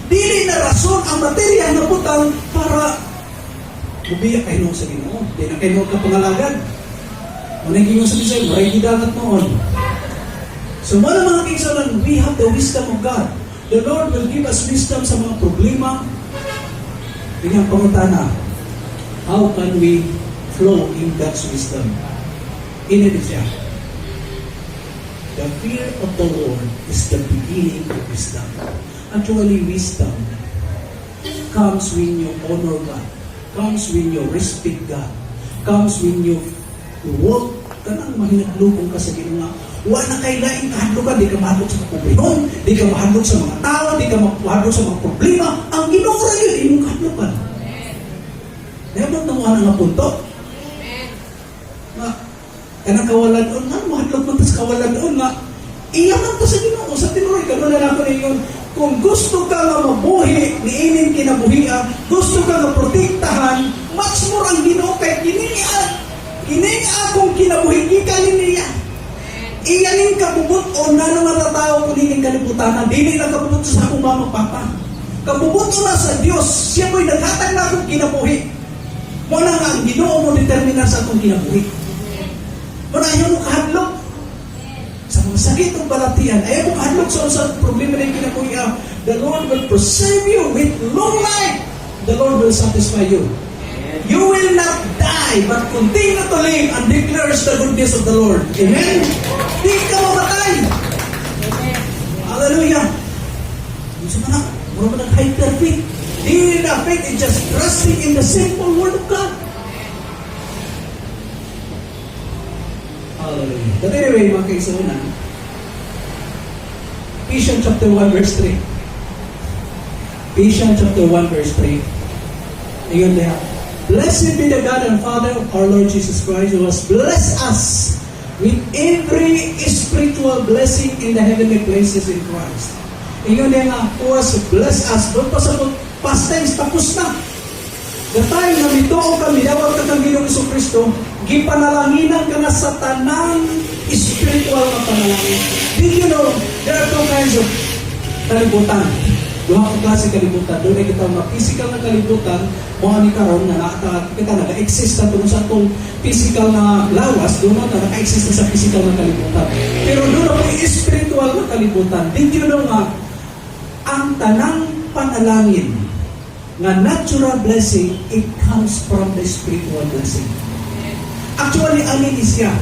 Dili na rason ang materya na butang para mabiyak kayo sa Ginoo. Di na kayo kapangalagan. Managing yung sabi sa'yo, maray gidangat noon. So mga kaigsuunan, we have the wisdom of God. The Lord will give us wisdom sa mga problema. Tingnan pangutana, how can we flow in God's wisdom? Init siya. The fear of the Lord is the beginning of wisdom. Actually, wisdom comes when you honor God, comes when you respect God, comes when you walk kanang mahinaglugon ka sa Ginoo. Wala kay lain kahadlukan, di ka mahadlok sa kapubrihon, di ka mahadlok sa mga tao, di ka mahadlok sa mga problema. Ang Ginoo ra yun, imong kahadlukan. Dapat na mga nga punto. Kanang kawalan doon, mahadlok man sa kawalan doon, iyaman to sa Ginoo, sa tinuloy ka, doon na ako na yun. Kung gusto ka nga mabuhi, niinin kinabuhian, gusto ka nga protektahan, much more ang Ginoo kay Kini akong kinabuhi, ikalin niya. Iyanin kabubot o na naman na tao kung hining kalibutan, dili na kabubot sa akong mama papa. Kabubot na sa Diyos, siya mo'y naghatag na akong kinabuhi. Muna nga ang Ginoo mo determinan sa akong kinabuhi. Muna ayaw mo kahadlok sa mga sakit ng balatian, ayaw mo kahadlok sa problema na yung kinabuhi. The Lord will preserve you with long life. The Lord will satisfy you. You will not die, but continue to live and declares the goodness of the Lord. Amen? Di ka mamatay. Hallelujah. Gusto mo na, mura mo nag-hyper faith. Di na faith is just trusting in the simple word of God. Hallelujah. But anyway, mga kaisunan, Ephesians chapter 1 verse 3. Ephesians chapter 1 verse 3. Ayun na. Blessed be the God and Father of our Lord Jesus Christ, who has blessed us with every spiritual blessing in the heavenly places in Christ. Ingon niya nga, who has blessed us. Doon pa sa past tense, tapos na. The time na mituo ka, midawag ka kang Ginoong Kristo, gipanalanginan ka na sa tanang spiritual na panalangin. Did you know, there are two kinds of kalibutan. Duha ka klase kalibutan, doon ay kita mga physical na kalibutan, mga ni karon na kita nag-exist na doon sa itong physical na lawas, doon na naka-exist na sa physical na kalibutan. Pero doon ako yung spiritual na kalibutan. Did you know nga, ang tanang panalangin nga natural blessing, it comes from the spiritual blessing. Actually, alin is siya.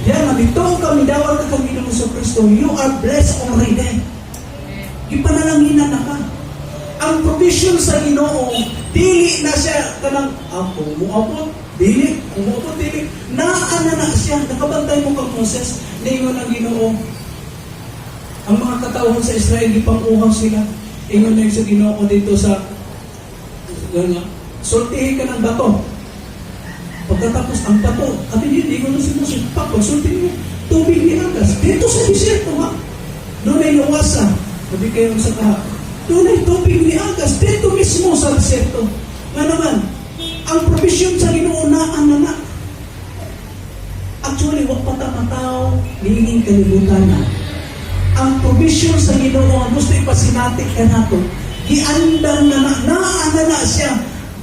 Yan, nabitong kami dawal ka kami ng Iso Kristo, you are blessed already. Ipanalangin na ka. Ang provision sa Ginoo, dili na siya kanang ako muabot, dili, umuabot, dili. Naana na siya, nakabantay mo kang Moses, ningon ang Ginoo. Ang mga katawhan sa Israel, ipang-uhaw sila. Ingon na yung sa Ginoo dito sa sultihin ka ng bato. Pagkatapos ang bato, kami hindi ko na sinusin. Pagsultihin mo, tubig ni Agas. Dito sa desierto ha. Doon ay luwasa. Sabi kayo sa kaha. Doon ay tubig ni Agas. Dito mismo sa desierto. Nga naman, ang provision sa Ginoo na ang nanak. Actually, wag patamataw, ninging kalibutan na. Ang provision sa Ginoo, ang gusto ipasinatik ka nato, iandang na siya.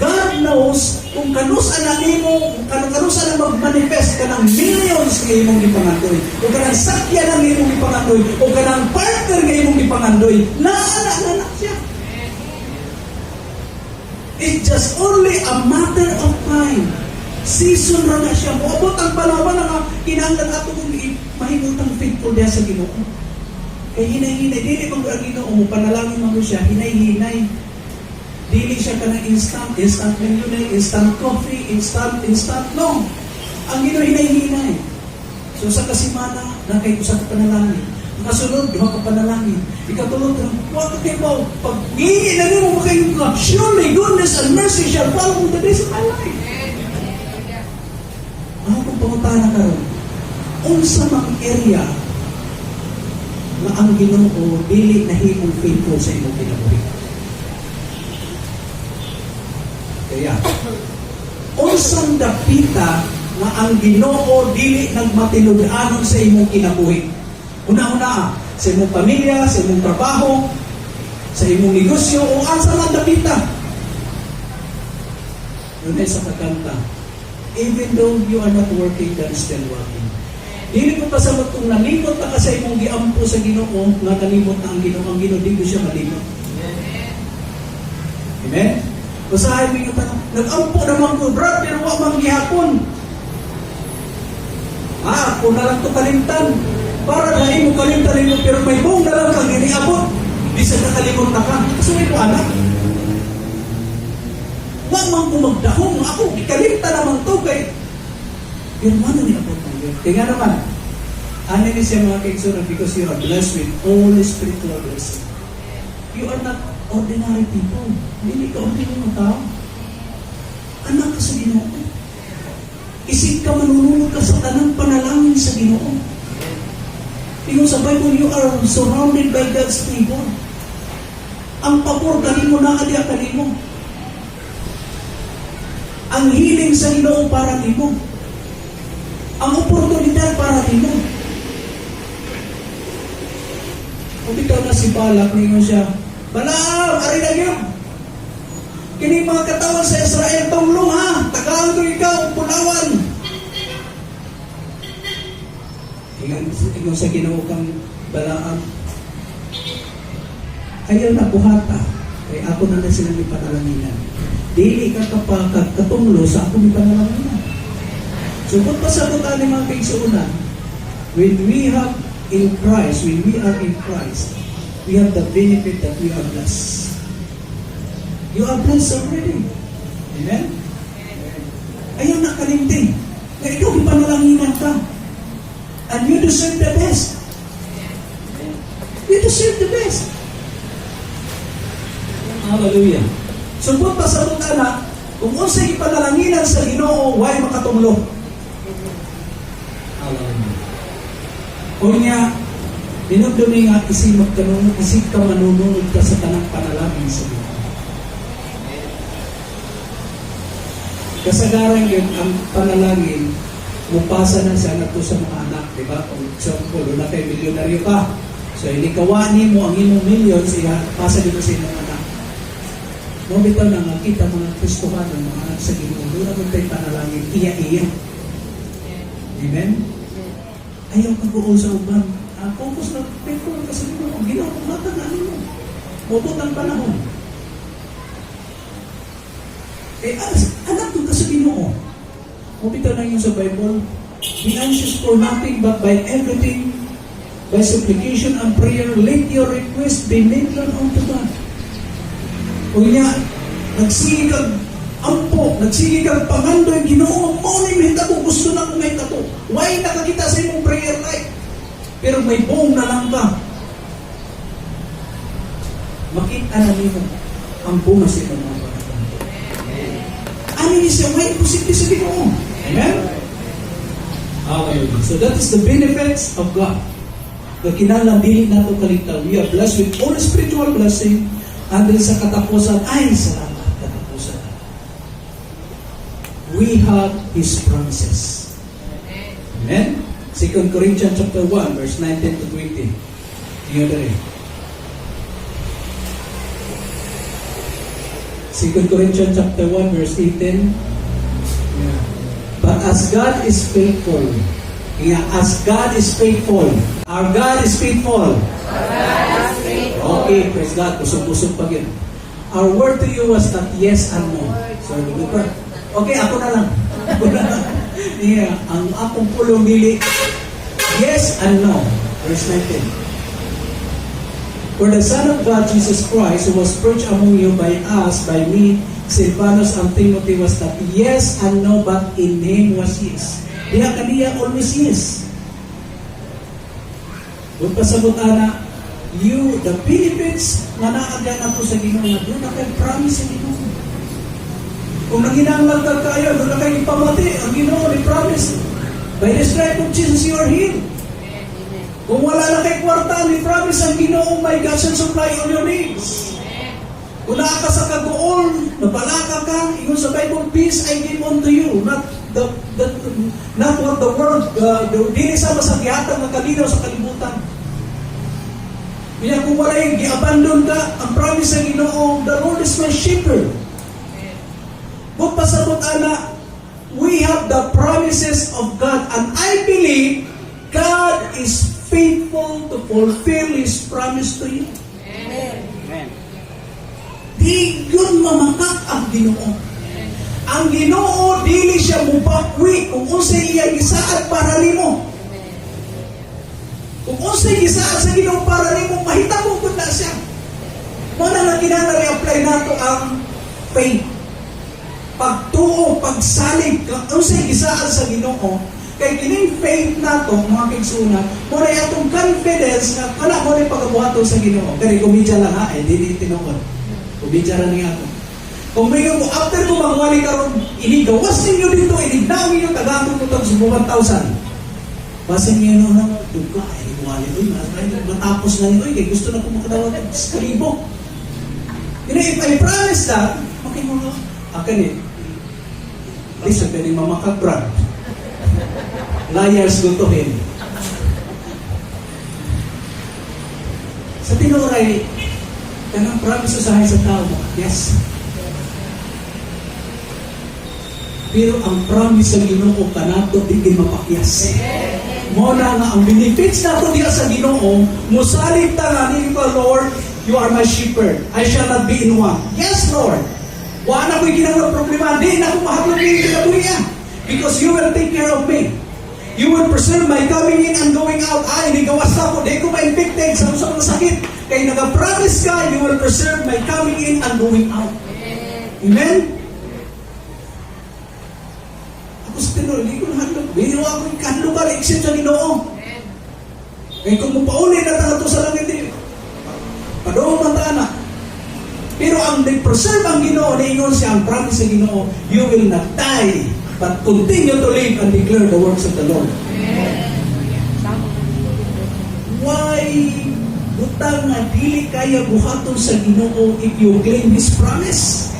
God knows kung kanusan na nimo, kanusan na mag-manifest ka ng millions ng imong ipangandoy, o ka ng sakya ng imong ipangandoy, o ka ng partner ng imong ipangandoy, naana siya. It's just only a matter of time. Season na siya. Muabot ang panahon na kinahanglan ato kung mahimutang faithful diya sa Ginoo. Kaya hinay-hinay, dili pag ang Ginoo mo, panalangin mo siya, hinay-hinay. Dili siya ka na instant millionaire, instant coffee, instant, no. Ang Ginoo hinay-hinay. So sa kasimana, nakay ko sa panalangin. Kasunod, duha ka panalangin. Ikatulog ka, huwag ka kayo, pag ngingi na rin mo kayo ka, surely goodness and mercy shall follow the days of my life. Ano kung panguntahan na karon? Unsa mang area na ang Ginoo dili nahimong faithful sa imong kinabuhi. Kaya, unsang dapita na ang Ginoo dili nagmatinud-anon sa imong kinabuhi. Una-una, sa imong pamilya, sa imong trabaho, sa imong negosyo, o asa man dapita. Yun ay sa kakanta. Even though you are not working, God is still working. Dili ko pasabot kung nalimot na ka sa imong giampo sa Ginoo, nga nalimot na ang Ginoo, di ko siya malimot. Amen? Basahin mo yung tanong, nag-ampo naman ko, Brad, pero wak mang gihapon. Kung na lang ito kalimtan, para na mo kalimtan mo, pero may buong na lang kang iniabot. Di sa nakalimot na ka. Kasi may ko anak. Wak mang kumagdahong, ako, ikalimtan naman to kay yung ano niabot ng Diyos. Kaya nga naman, ano ni siya mga kaigsunan, because you are blessed with all spiritual blessing. You are not ordinary people. Hindi ka ordinary tao. Anak ka sa Ginoo. Isip ka, manunulog ka sa tanang panalangin sa Ginoo. Tingnan sa Bible, you are surrounded by God's favor. Ang pabor, kanimo na kadiya kanimo. Ang hiling sa Ginoo para nimo. Ang oportunidad para nimo. Kung ikaw na si Balak, ningon siya, Balaam, ari na yun. Kini mga katawan sa Israel, tulong ha. Tagaan ko ikaw, pulawan. Ikaw sa Ginoo kang Balaam. Ayaw na buhata. Kaya ako na silang ipanalanginan. Dili ka kapag katunglo sa akong ipanalanginan. So kung pasagutan ni mga kaigsuunan, when we have in Christ, when we are in Christ, we have the benefit that we are blessed. You are blessed already. Amen? Ayaw na kalimting. Na ikaw ipanalanginan ka. And you deserve the best. You deserve the best. Hallelujah. So kung pasagutan na, kung unsay ipanalanginan sa Ginoo, why makatunglo? Hallelujah. O niya, dinugdumi nga isip ka manununod ka sa tanang panalangin sa Ginoo. Kasagaran yun, ang panalangin, mupasa na siya na to sa mga anak, di ba? Kung example, na kayo milyonaryo ka. So, ilikawani mo ang imong millions, pasa dito sa inyong anak. Mo bitaw na nakita mga Kristohan, mga anak sa Ginoo, doon na tayo panalangin, iya-iya. Amen? Ayaw mag-uol sa uban. Focus na, faithful ka sa Ginoo. Ang Ginoo, kumatan na mo. Mabot ang panahon. Anak doon ka sa Ginoo. Mo bitaw na yun sa Bible, be anxious for nothing but by everything, by supplication and prayer, let your request be made known unto God. O niya, nagsige kag ampo, nagsige kag pangandoy, Ginoo, mo ni hita ko, gusto na ko may tato. Why nakakita sa imong prayer life? Pero may buong na lang ka. Makita na nimo ang bunga sa imong mga panahon. Ano ni siya, may posible sa Ginoo. Amen? Okay. So that is the benefits of God. The kinahanglan dili nato kaligtaw. We are blessed with all spiritual blessing, and then sa katapusan ay salamat katapusan. We have His promises. Amen. 2 Corinthians chapter 1 verse 19 to 20. Tingnan dere. 2 Corinthians chapter 1 verse 18. Yeah. But as God is faithful, as God is faithful, our God is faithful. Okay, praise God. Busog-busog pag yun. Our word to you was not yes and no. So, okay, ako na lang. Yeah, ang akong pulong dili, yes and no. Verse 19. For the Son of God, Jesus Christ, who was preached among you by us, by me, Silvanus and Timothy, was not yes and no, but in name was yes. Diha kaniya always yes. Kung pasabot ana, you, the benefits nga naagyan nato sa Ginoo, nga doon na kayo promise sa Ginoo. Kung nanginanglan ka kayo, doon na kayo ipamati, ang Ginoo ni promise. By the stripe of Jesus, you are healed. Kung wala na kayo kwarta, ni promise ang Ginoo, my God shall supply all your needs. Kung ka sa kagoon, nabalaka ka, yun sa Bible, peace I give unto you, not what the world, dili sa masagyatan ng kalinaw sa kalibutan. Kaya kung wala yung gi-abandon ka, ang promise ng Ginoo, the Lord is my shepherd. Kung pasabot ana, we have the promises of God, and I believe God is faithful to fulfill His promise to you. Amen. Amen. Di yun mamakak ang Ginoo. Ang Ginoo dili siya mubakwi kung unsay iya gisaad para nimo. Kung unsay gisaad sa Ginoo para nimo, mahitabo pud na siya. Mo na kinahanglan i-apply nato ang faith. Pagtuo, pagsalig, kung unsay gisaad sa Ginoo, kay kining faith nato mga kaigsunan, mo na atong confidence nga kana mo ni pagabuhaton sa Ginoo. Kani kumidya lang ha, dili tinuod. Kumidya ra niya ako. Kung may mo, after ko magwali karon, inigawas ninyo dito, inignaw ninyo, tagatong ko itong 1,000. Basta niyo na duga, iniwali doon, matapos na nyo, kaya gusto na ko makadawag sa kalibo. If I promise that, okay mo na, akin listen, pwede mamakabran. Liars go to him. Sa tinuray, kanang promise usahay sa tao mo, yes. Pero ang promise sa Ginoo kanato di mapakyas. Mo na nga ang benefits nato diha sa Ginoo, musalig ta nga ni Lord, you are my shepherd. I shall not be in want. Yes, Lord. Wa na ko'y ginang problema, di na ko mahablog ni kinabuhian. Because you will take care of me. You will preserve my coming in and going out. Ay, nigawas na ko, di ko ma-infected sa usap na sakit. Kaya nag-promise ka, you will preserve my coming in and going out. Amen? Ako sa tinuro, hindi ko nahandog. Biro ako yung kahandog except sa Ginoo. Kaya kung mupauli na talaga sa langit, padoong matana. Pero ang nag-preserve ang Ginoo, naingon siya ang promise sa Ginoo, you will not die, but continue to live and declare the works of the Lord. Why butang nga dili kaya buhaton sa Ginoo if you claim His promise?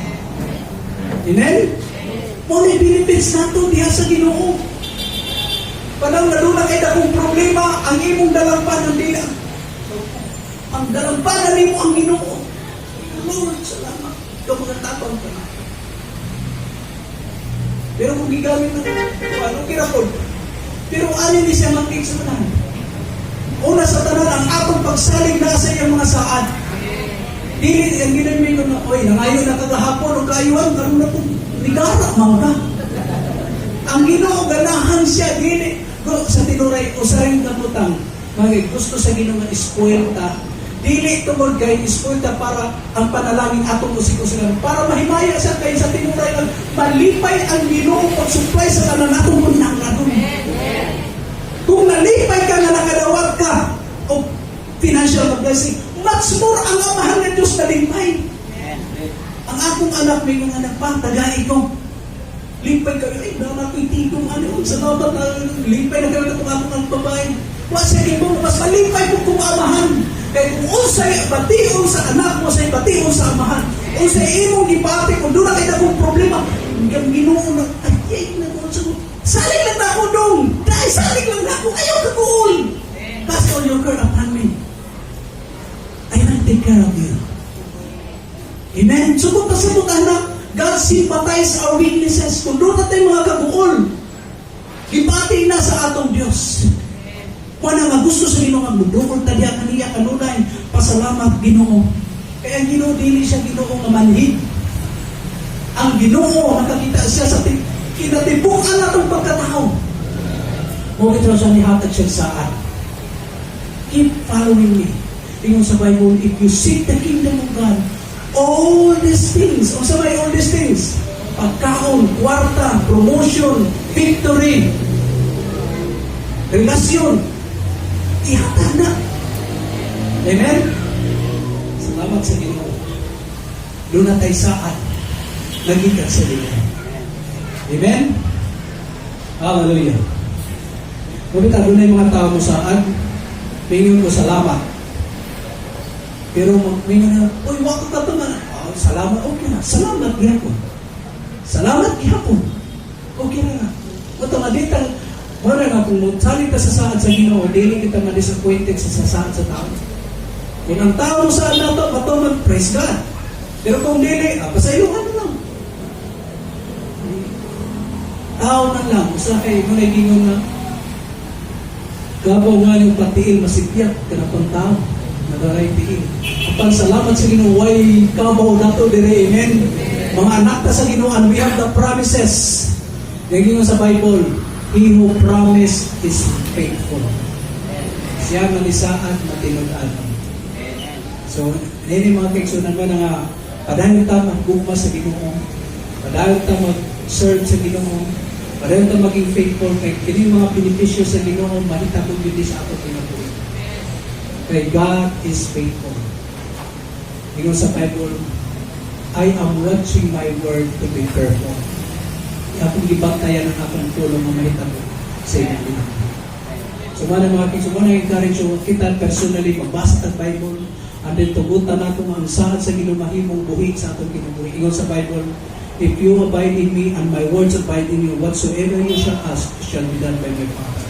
Amen? Mo ni benefits nato diha sa Ginoo. Panang naduna kay dakong problema, ang imong dalang pa ng dila. ang dalampanan mo ang Ginoo. Lord, salamat. Ikaw mga tapang ka na. Pero kung gigamit na, anong kinapod? Pero ano ni siya makik sa tanan? Una sa tanan, ang atong pagsalig na sa iyang mga saad. Dili, ang ginamit ko na, oy, nangayon na kagahapon o kaayuan, karoon na itong ligara, mga. Ang Ginoo, ganahan siya, dili. Sa tinuray, usaring kaputang, gusto sa Ginoo nga ispuelta. Dili tungod kay ispuelta para ang panalangin atong usik-usikan. Para mahimaya siya kay sa tinuray, malipay ang Ginoo pag-supply sa tanan atong kunang-anong. Kung nalipay ka na nakadawat ka o financial blessing, much more ang amahan ng Diyos na lipay. Ang akong anak, may mga anak pa, tagay ko. Lipay kayo, ay, dama ko'y tigong ano, sa dapat na lipay na kayo na kung akong babae. Wasa mo, mas malipay kung kumamahan. Kaya kung unsay bation sa anak mo, say bation sa amahan. Unsay imong gipati, kung doon na kayo akong problema, hanggang Ginoo na, ay, salig lang na ako dong. Dahil salig lang na ako, ayaw kaguol. Cast all your care upon me. I will take care of you. Amen? Subot na sabot, anak. God sympathize our weaknesses. Kung doon natin mga kaguol, ipati na sa atong Diyos. Kung na gusto sa Ginoo, magdudukol tadya kaniya kanunay, pasalamat Ginoo. Kaya ang Ginoo, dili siya Ginoo nga manhid. Ang Ginoo, nakakita siya sa kinatibukan natong pagkatao. Huwag ito siya nihatag siya saan. Keep following me. Tingnan sa Bible, if you seek the kingdom of God, all these things, o sabay all these things, pagkaon, kwarta, promotion, victory, relasyon, ihatag na. Amen? Salamat sa Ginoo. Doon na tayo saan, naging ka sa Ginoo. Amen? Hallelujah. Mabita, doon na yung mga tao mo saan, pingin ko salamat. Pero mingan na, uy, wako ka pa man. Oh, salamat, okay na. Salamat, gihapon. Salamat, gihapon. Okay na. Ito, maditang, wala na, kung salit ka sa saan sa Ginoo, dili kita ma-disappointed sa saan sa tao. Kung ang tao mo saan na ito, matuman, praise God. Pero kung dili, pasayuhan na lang. Tao na lang, sa kay, kung nagingong na, gabaw nga yung patiil, masipyak, kanapang tao. Nadaray tiil. Kapag salamat sa Ginoo, way kabaw nato dire, amen. Mga anak ta sa Ginoo, and we have the promises. Naging sa Bible, he who promised is faithful. Siya manisaad, matinudan. So, nini mga kaigsunan ba nga, padayon ta maggugma sa Ginoo, padayon ta mag-serve sa Ginoo, padayon ta maging faithful, kay kini mga benepisyo sa Ginoo, mahita ko yun sa ato kinabuhi. Kay God is faithful. Tingnan sa Bible, I am watching my word to be performed. Akong gibantayan ang akong tulong na mahita ko sa inyong ginagawa. So mga kids, encourage you, kita personally magbasa ng Bible, and then tugutan natin ang saan sa ginumahimong buhi sa atong ginubuhi. Ingon sa Bible, if you abide in me and my words abide in you, whatsoever you shall ask shall be done by my Father.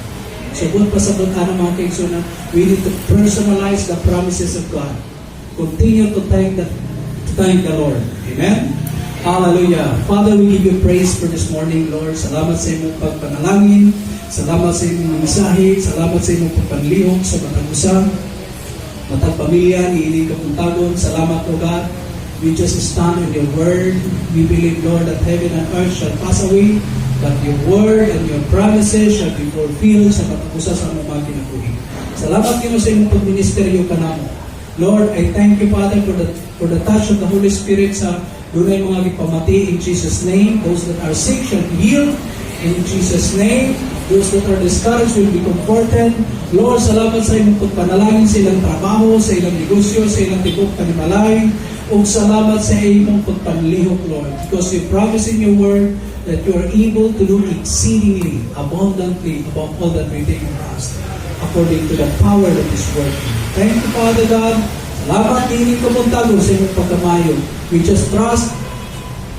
So buot pa sa buta ng mga kids, we need to personalize the promises of God. Continue to thank the Lord. Amen? Hallelujah. Father, we give you praise for this morning, Lord. Salamat sa imong pagpanalangin. Salamat sa imong mensahe. Salamat sa imong pagpanlihok sa matang usa, matang pamilya, iiling kapuntagon. Salamat, O God. We just stand on your word. We believe, Lord, that heaven and earth shall pass away, but your word and your promises shall be fulfilled sa matang usa sa among mga kinabuhi. Salamat kayo sa imong pagministeryo kanamo. Lord, I thank you, Father, for the touch of the Holy Spirit sa dunay mga gipamati in Jesus' name. Those that are sick shall be healed in Jesus' name. Those that are discouraged will be comforted. Lord, salamat sa imong pagpanalangin sa ilang trabaho, sa ilang negosyo, sa ilang tibok panimalay. O salamat sa imong pagpanlihok, Lord, because you promise in your word that you are able to do exceedingly, abundantly, above all that we think and ask, according to the power that is working. Thank you, Father God. Salamat din kumuntago sa imong pagkamayo. We just trust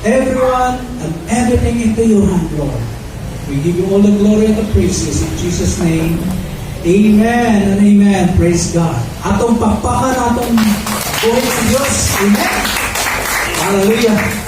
everyone and everything into your hand, Lord. We give you all the glory and the praises in Jesus' name. Amen and amen. Praise God. Atong pakpakan, atong buhay sa Diyos. Amen. Hallelujah.